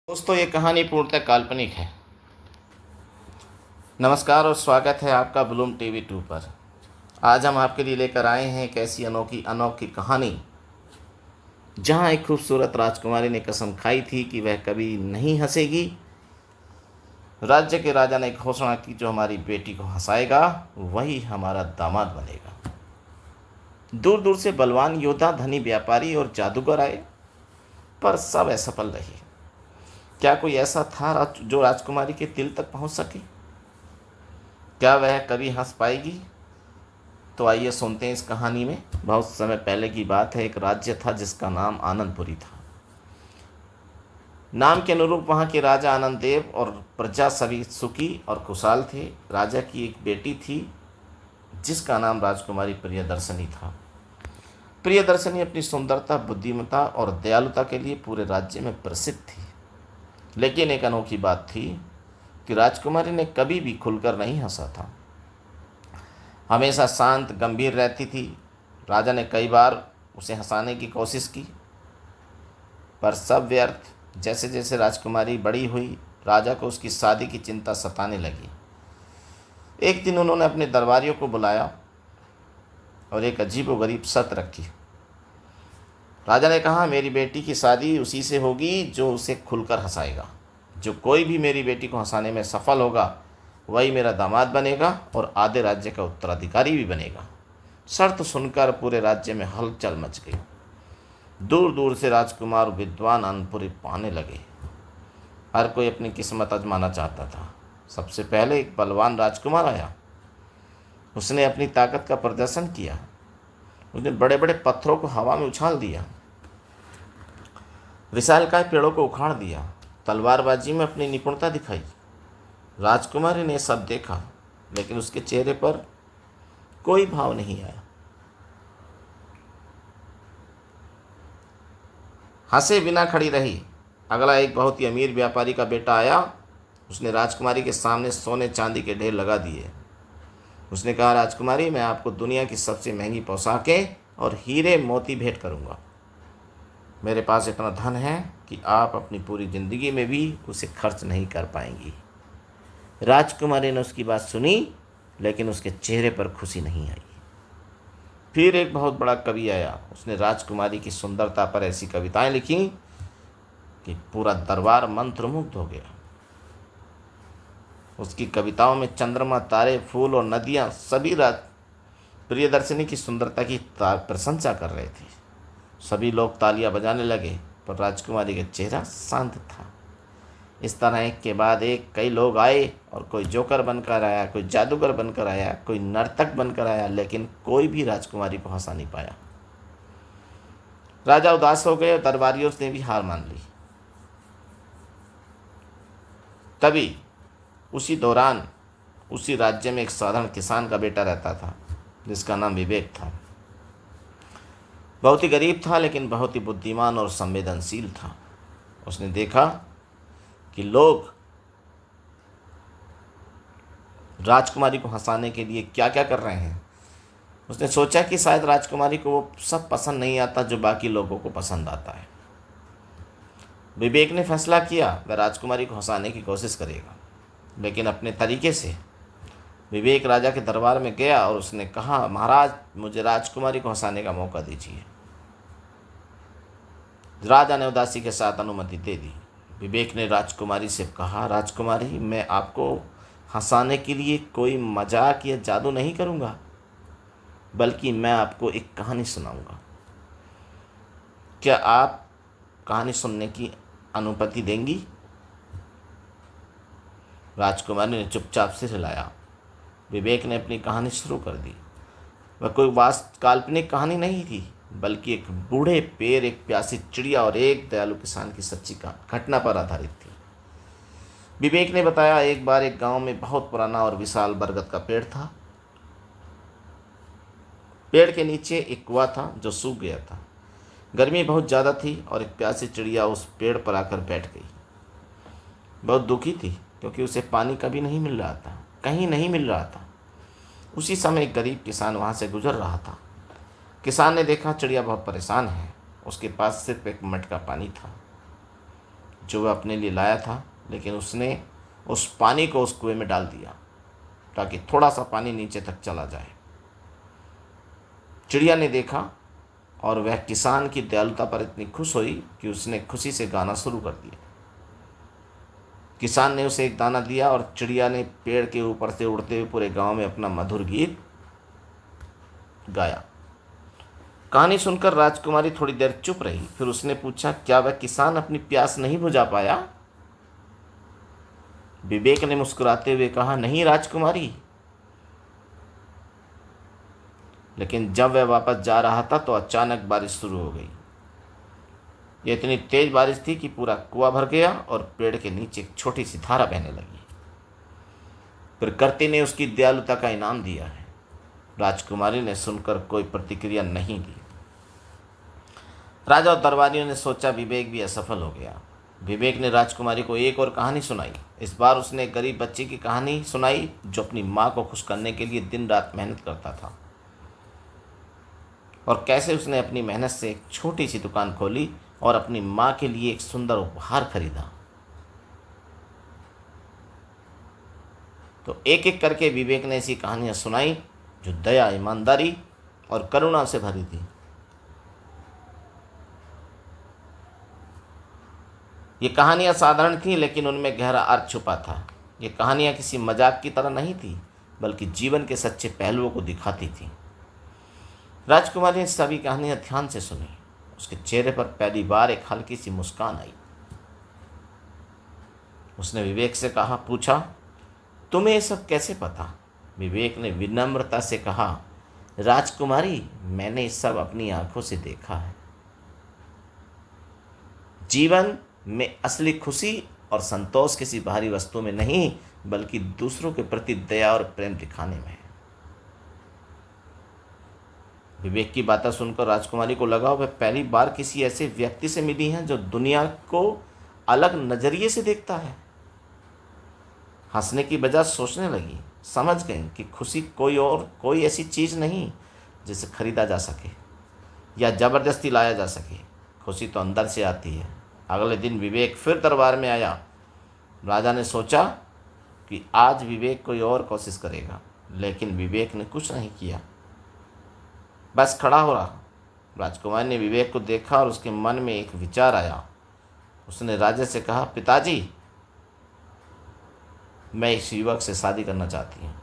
दोस्तों, ये कहानी पूर्णतः काल्पनिक है। नमस्कार और स्वागत है आपका ब्लूम टीवी 2 पर। आज हम आपके लिए लेकर आए हैं एक ऐसी अनोखी अनोखी कहानी जहां एक खूबसूरत राजकुमारी ने कसम खाई थी कि वह कभी नहीं हंसेगी। राज्य के राजा ने घोषणा की, जो हमारी बेटी को हंसाएगा वही हमारा दामाद बनेगा। दूर दूर से बलवान योद्धा, धनी व्यापारी और जादूगर आए, पर सब असफल रहे। क्या कोई ऐसा था जो राजकुमारी के दिल तक पहुंच सके? क्या वह कभी हंस पाएगी? तो आइए सुनते हैं इस कहानी में। बहुत समय पहले की बात है। एक राज्य था जिसका नाम आनंदपुरी था। नाम के अनुरूप वहाँ के राजा आनंद देव और प्रजा सभी सुखी और खुशहाल थे। राजा की एक बेटी थी जिसका नाम राजकुमारी प्रियदर्शनी था। प्रियदर्शनी अपनी सुंदरता, बुद्धिमत्ता और दयालुता के लिए पूरे राज्य में प्रसिद्ध थी। लेकिन एक अनोखी बात थी कि राजकुमारी ने कभी भी खुलकर नहीं हंसा था। हमेशा शांत, गंभीर रहती थी। राजा ने कई बार उसे हंसाने की कोशिश की, पर सब व्यर्थ। जैसे जैसे राजकुमारी बड़ी हुई, राजा को उसकी शादी की चिंता सताने लगी। एक दिन उन्होंने अपने दरबारियों को बुलाया और एक अजीबोगरीब शर्त रखी। राजा ने कहा, मेरी बेटी की शादी उसी से होगी जो उसे खुलकर हंसाएगा। जो कोई भी मेरी बेटी को हंसाने में सफल होगा वही मेरा दामाद बनेगा और आधे राज्य का उत्तराधिकारी भी बनेगा। शर्त सुनकर पूरे राज्य में हलचल मच गई। दूर दूर से राजकुमार, विद्वान अनपुरी आने लगे। हर कोई अपनी किस्मत आजमाना चाहता था। सबसे पहले एक बलवान राजकुमार आया। उसने अपनी ताकत का प्रदर्शन किया। उसने बड़े बड़े पत्थरों को हवा में उछाल दिया, विशालकाय पेड़ों को उखाड़ दिया, तलवारबाजी में अपनी निपुणता दिखाई। राजकुमारी ने सब देखा, लेकिन उसके चेहरे पर कोई भाव नहीं आया। हंसे बिना खड़ी रही। अगला एक बहुत ही अमीर व्यापारी का बेटा आया। उसने राजकुमारी के सामने सोने चांदी के ढेर लगा दिए। उसने कहा, राजकुमारी, मैं आपको दुनिया की सबसे महंगी पोशाकें और हीरे मोती भेंट करूंगा। मेरे पास इतना धन है कि आप अपनी पूरी ज़िंदगी में भी उसे खर्च नहीं कर पाएंगी। राजकुमारी ने उसकी बात सुनी, लेकिन उसके चेहरे पर खुशी नहीं आई। फिर एक बहुत बड़ा कवि आया। उसने राजकुमारी की सुंदरता पर ऐसी कविताएं लिखी कि पूरा दरबार मंत्रमुग्ध हो गया। उसकी कविताओं में चंद्रमा, तारे, फूल और नदियां सभी प्रियदर्शनी की सुंदरता की प्रशंसा कर रहे थे। सभी लोग तालियां बजाने लगे, पर राजकुमारी का चेहरा शांत था। इस तरह एक के बाद एक कई लोग आए, और कोई जोकर बनकर आया, कोई जादूगर बनकर आया, कोई नर्तक बनकर आया, लेकिन कोई भी राजकुमारी को हंसा नहीं पाया। राजा उदास हो गए और दरबारियों ने भी हार मान ली। तभी उसी दौरान उसी राज्य में एक साधारण किसान का बेटा रहता था, जिसका नाम विवेक था। बहुत ही गरीब था, लेकिन बहुत ही बुद्धिमान और संवेदनशील था। उसने देखा कि लोग राजकुमारी को हंसाने के लिए क्या क्या कर रहे हैं। उसने सोचा कि शायद राजकुमारी को वो सब पसंद नहीं आता जो बाकी लोगों को पसंद आता है। विवेक ने फैसला किया वह राजकुमारी को हंसाने की कोशिश करेगा, लेकिन अपने तरीके से। विवेक राजा के दरबार में गया और उसने कहा, महाराज, मुझे राजकुमारी को हंसाने का मौका दीजिए। राजा ने उदासी के साथ अनुमति दे दी। विवेक ने राजकुमारी से कहा, राजकुमारी, मैं आपको हंसाने के लिए कोई मजाक या जादू नहीं करूँगा, बल्कि मैं आपको एक कहानी सुनाऊंगा। क्या आप कहानी सुनने की अनुमति देंगी? राजकुमारी ने चुपचाप सिर हिलाया। विवेक ने अपनी कहानी शुरू कर दी। वह कोई काल्पनिक कहानी नहीं थी, बल्कि एक बूढ़े पेड़, एक प्यासी चिड़िया और एक दयालु किसान की सच्ची घटना पर आधारित थी। विवेक ने बताया, एक बार एक गांव में बहुत पुराना और विशाल बरगद का पेड़ था। पेड़ के नीचे एक कुआं था जो सूख गया था। गर्मी बहुत ज़्यादा थी और एक प्यासी चिड़िया उस पेड़ पर आकर बैठ गई। बहुत दुखी थी, क्योंकि उसे पानी कभी नहीं मिल रहा था, कहीं नहीं मिल रहा था। उसी समय एक गरीब किसान वहाँ से गुजर रहा था। किसान ने देखा चिड़िया बहुत परेशान है। उसके पास सिर्फ एक मटका पानी था। जो वह अपने लिए लाया था, लेकिन उसने उस पानी को उस कुएं में डाल दिया ताकि थोड़ा सा पानी नीचे तक चला जाए। चिड़िया ने देखा और वह किसान की दयालुता पर इतनी खुश हुई कि उसने खुशी से गाना शुरू कर दिया। किसान ने उसे एक दाना दिया और चिड़िया ने पेड़ के ऊपर से उड़ते हुए पूरे गांव में अपना मधुर गीत गाया। कहानी सुनकर राजकुमारी थोड़ी देर चुप रही। फिर उसने पूछा, क्या वह किसान अपनी प्यास नहीं बुझा पाया? विवेक ने मुस्कुराते हुए कहा, नहीं राजकुमारी। लेकिन जब वह वापस जा रहा था तो अचानक बारिश शुरू हो गई। यह इतनी तेज बारिश थी कि पूरा कुआं भर गया और पेड़ के नीचे एक छोटी सी धारा बहने लगी। प्रकृति ने उसकी दयालुता का इनाम दिया है। राजकुमारी ने सुनकर कोई प्रतिक्रिया नहीं दी। राजा और दरबारियों ने सोचा विवेक भी असफल हो गया। विवेक ने राजकुमारी को एक और कहानी सुनाई। इस बार उसने एक गरीब बच्चे की कहानी सुनाई जो अपनी माँ को खुश करने के लिए दिन रात मेहनत करता था और कैसे उसने अपनी मेहनत से एक छोटी सी दुकान खोली और अपनी माँ के लिए एक सुंदर उपहार खरीदा। तो एक एक करके विवेक ने ऐसी कहानियाँ सुनाई जो दया, ईमानदारी और करुणा से भरी थी। ये कहानियाँ साधारण थीं, लेकिन उनमें गहरा अर्थ छुपा था। ये कहानियाँ किसी मजाक की तरह नहीं थी, बल्कि जीवन के सच्चे पहलुओं को दिखाती थीं। राजकुमारी ने सभी कहानियाँ ध्यान से सुनी। उसके चेहरे पर पहली बार एक हल्की सी मुस्कान आई। उसने विवेक से पूछा, तुम्हें ये सब कैसे पता? विवेक ने विनम्रता से कहा, राजकुमारी, मैंने ये सब अपनी आंखों से देखा है। जीवन में असली खुशी और संतोष किसी बाहरी वस्तु में नहीं, बल्कि दूसरों के प्रति दया और प्रेम दिखाने में है। विवेक की बातें सुनकर राजकुमारी को लगा वह पहली बार किसी ऐसे व्यक्ति से मिली है जो दुनिया को अलग नजरिए से देखता है। हंसने की बजाय सोचने लगी। समझ गई कि खुशी कोई ऐसी चीज़ नहीं जिसे खरीदा जा सके या ज़बरदस्ती लाया जा सके। खुशी तो अंदर से आती है। अगले दिन विवेक फिर दरबार में आया। राजा ने सोचा कि आज विवेक कोई और कोशिश करेगा, लेकिन विवेक ने कुछ नहीं किया, बस खड़ा हो रहा। राजकुमारी ने विवेक को देखा और उसके मन में एक विचार आया। उसने राजा से कहा, पिताजी, मैं इस युवक से शादी करना चाहती हूँ।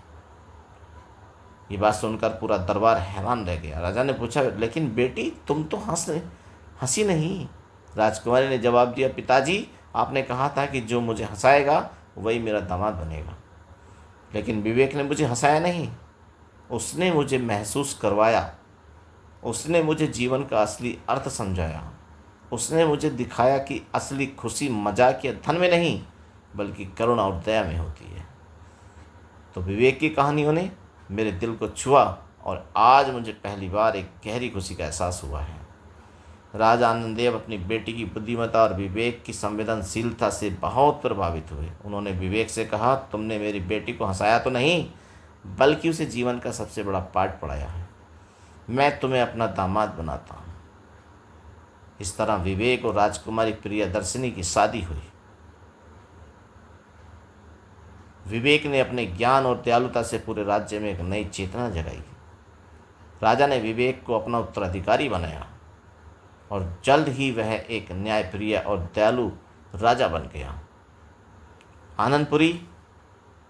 ये बात सुनकर पूरा दरबार हैरान रह गया। राजा ने पूछा, लेकिन बेटी, तुम तो हंसी नहीं। राजकुमारी ने जवाब दिया, पिताजी, आपने कहा था कि जो मुझे हंसाएगा वही मेरा दामाद बनेगा। लेकिन विवेक ने मुझे हंसाया नहीं, उसने मुझे महसूस करवाया। उसने मुझे जीवन का असली अर्थ समझाया। उसने मुझे दिखाया कि असली खुशी मजाक या धन में नहीं, बल्कि करुणा और दया में होती है। तो विवेक की कहानियों ने मेरे दिल को छुआ और आज मुझे पहली बार एक गहरी खुशी का एहसास हुआ है। राजा आनंददेव अपनी बेटी की बुद्धिमत्ता और विवेक की संवेदनशीलता से बहुत प्रभावित हुए। उन्होंने विवेक से कहा, तुमने मेरी बेटी को हंसाया तो नहीं, बल्कि उसे जीवन का सबसे बड़ा पाठ पढ़ाया है। मैं तुम्हें अपना दामाद बनाता हूँ। इस तरह विवेक और राजकुमारी प्रियदर्शिनी की शादी हुई। विवेक ने अपने ज्ञान और दयालुता से पूरे राज्य में एक नई चेतना जगाई। राजा ने विवेक को अपना उत्तराधिकारी बनाया और जल्द ही वह एक न्यायप्रिय और दयालु राजा बन गया। आनंदपुरी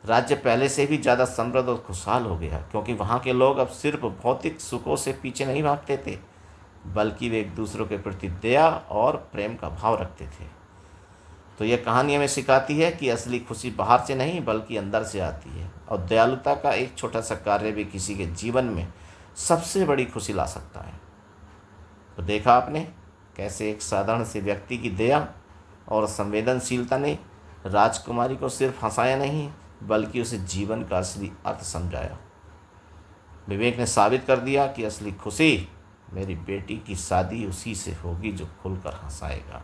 राज्य पहले से भी ज़्यादा समृद्ध और खुशहाल हो गया, क्योंकि वहाँ के लोग अब सिर्फ भौतिक सुखों से पीछे नहीं भागते थे, बल्कि वे एक दूसरों के प्रति दया और प्रेम का भाव रखते थे। तो यह कहानी हमें सिखाती है कि असली खुशी बाहर से नहीं, बल्कि अंदर से आती है, और दयालुता का एक छोटा सा कार्य भी किसी के जीवन में सबसे बड़ी खुशी ला सकता है। तो देखा आपने कैसे एक साधारण से व्यक्ति की दया और संवेदनशीलता ने राजकुमारी को सिर्फ हंसाया नहीं, बल्कि उसे जीवन का असली अर्थ समझाया। विवेक ने साबित कर दिया कि असली खुशी मेरी बेटी की शादी उसी से होगी जो खुलकर हंसाएगा।